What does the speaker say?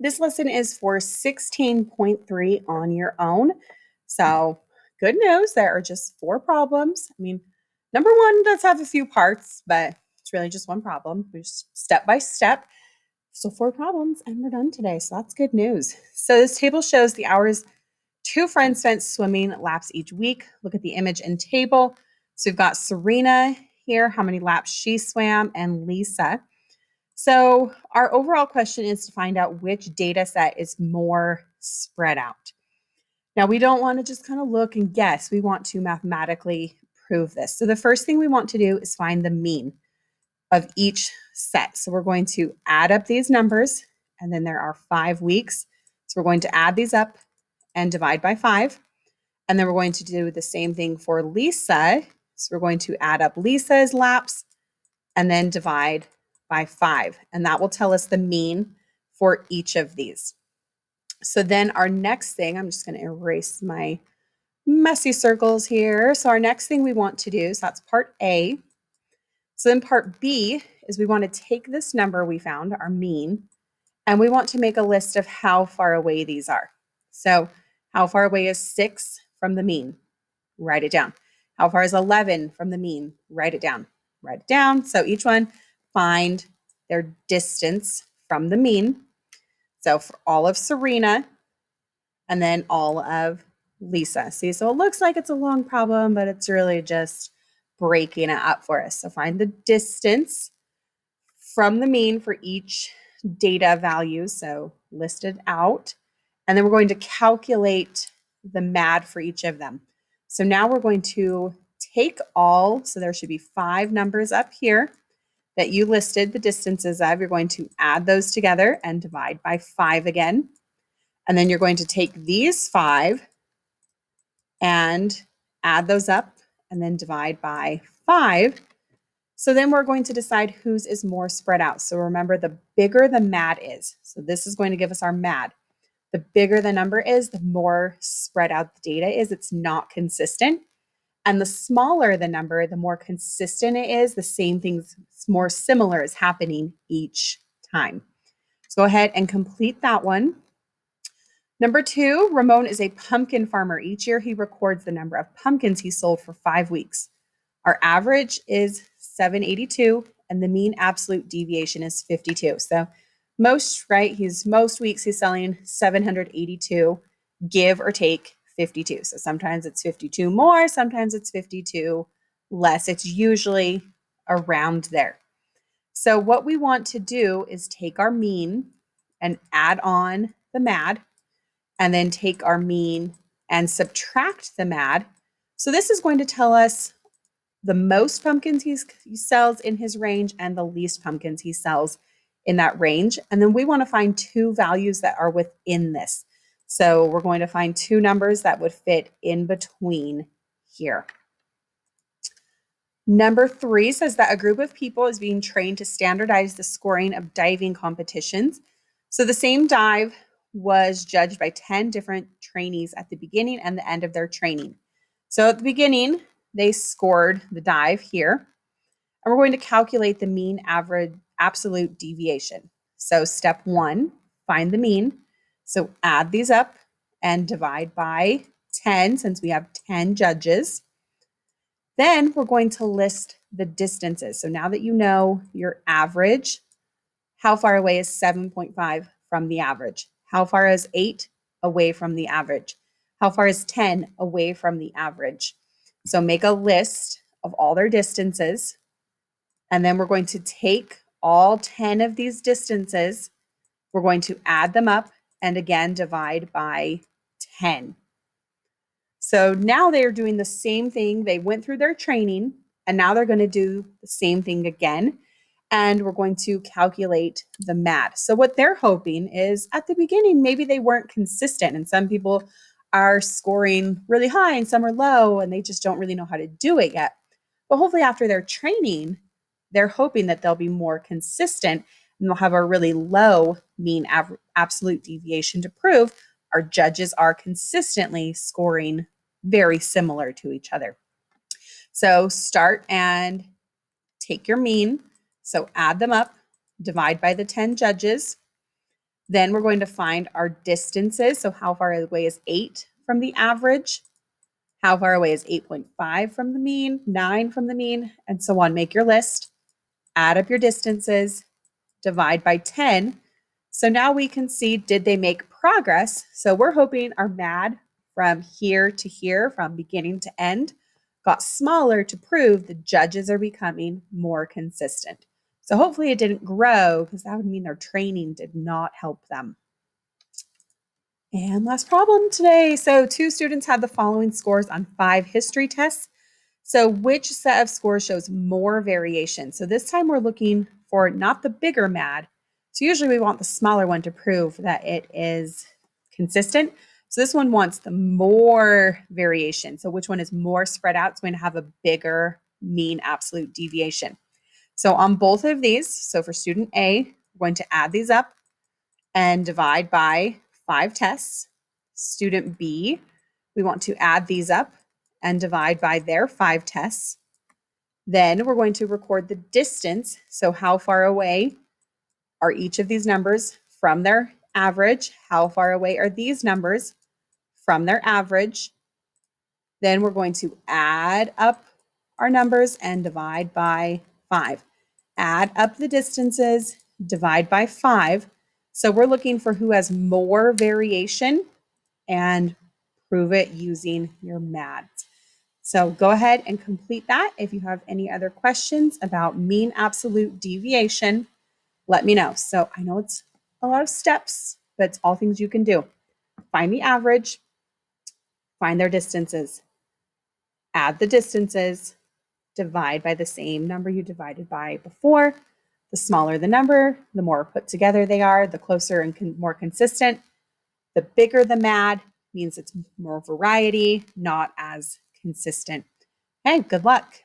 This lesson is for 16.3 on your own. So, good news, there are just four problems. I mean, number one does have a few parts, but it's really just one problem. We're just step by step. So, four problems, and we're done today. So, that's good news. So, this table shows the hours two friends spent swimming laps each week. Look at the image and table. So, we've got Serena here, how many laps she swam, and Lisa. So, our overall question is to find out which data set is more spread out. Now, we don't want to just kind of look and guess. We want to mathematically prove this. So, the first thing we want to do is find the mean of each set. So, we're going to add up these numbers, and then there are 5 weeks. So, we're going to add these up and divide by 5. And then we're going to do the same thing for Lisa. So, we're going to add up Lisa's laps and then divide by 5. And that will tell us the mean for each of these. So then our next thing, I'm just going to erase my messy circles here. So our next thing we want to do, so that's part A. So then part B is we want to take this number we found, our mean, and we want to make a list of how far away these are. So how far away is 6 from the mean? Write it down. How far is 11 from the mean? Write it down. Write it down. So each one, find their distance from the mean. So for all of Serena and then all of Lisa. See, so it looks like it's a long problem, but it's really just breaking it up for us. So find the distance from the mean for each data value. So listed out. And then we're going to calculate the MAD for each of them. So now we're going to take all, so there should be 5 numbers up here that you listed the distances of. You're going to add those together and divide by 5 again. And then you're going to take these 5 and add those up and then divide by 5. So then we're going to decide whose is more spread out. So remember, the bigger the MAD is. So this is going to give us our MAD. The bigger the number is, the more spread out the data is. It's not consistent. And the smaller the number, the more consistent it is. The same things, more similar is happening each time. So go ahead and complete that one. Number 2, Ramon is a pumpkin farmer. Each year he records the number of pumpkins he sold for 5 weeks. Our average is 782 and the mean absolute deviation is 52. So most weeks he's selling 782, give or take 52. So sometimes it's 52 more, sometimes it's 52 less. It's usually around there. So what we want to do is take our mean and add on the MAD, and then take our mean and subtract the MAD. So this is going to tell us the most pumpkins he sells in his range and the least pumpkins he sells in that range. And then we want to find 2 values that are within this. So we're going to find 2 numbers that would fit in between here. Number 3 says that a group of people is being trained to standardize the scoring of diving competitions. So the same dive was judged by 10 different trainees at the beginning and the end of their training. So at the beginning, they scored the dive here. And we're going to calculate the mean average absolute deviation. So step 1, find the mean. So add these up and divide by 10 since we have 10 judges. Then we're going to list the distances. So now that you know your average, how far away is 7.5 from the average? How far is 8 away from the average? How far is 10 away from the average? So make a list of all their distances. And then we're going to take all 10 of these distances. We're going to add them up and again divide by 10. So now they're doing the same thing. They went through their training and now they're going to do the same thing again. And we're going to calculate the MAD. So what they're hoping is at the beginning, maybe they weren't consistent and some people are scoring really high and some are low and they just don't really know how to do it yet. But hopefully after their training, they're hoping that they'll be more consistent and they'll have a really low mean absolute deviation to prove our judges are consistently scoring very similar to each other. So start and take your mean. So add them up, divide by the 10 judges. Then we're going to find our distances. So how far away is 8 from the average? How far away is 8.5 from the mean, 9 from the mean, and so on. Make your list, add up your distances, divide by 10. So now we can see, did they make progress? So we're hoping our MAD from here to here, from beginning to end, got smaller to prove the judges are becoming more consistent. So hopefully it didn't grow, because that would mean their training did not help them. And last problem today. So 2 students had the following scores on 5 history tests. So which set of scores shows more variation? So this time we're looking for not the bigger MAD. So usually we want the smaller one to prove that it is consistent. So this one wants the more variation. So which one is more spread out? It's going to have a bigger mean absolute deviation. So on both of these, so for student A, we're going to add these up and divide by 5 tests. Student B, we want to add these up and divide by their 5 tests. Then we're going to record the distance. So how far away are each of these numbers from their average? How far away are these numbers from their average? Then we're going to add up our numbers and divide by 5. Add up the distances, divide by 5. So we're looking for who has more variation and prove it using your MADs. So go ahead and complete that. If you have any other questions about mean absolute deviation, let me know. So I know it's a lot of steps, but it's all things you can do. Find the average, find their distances, add the distances, divide by the same number you divided by before. The smaller the number, the more put together they are, the closer and more consistent. The bigger the MAD means it's more variety, not as consistent. Hey, good luck.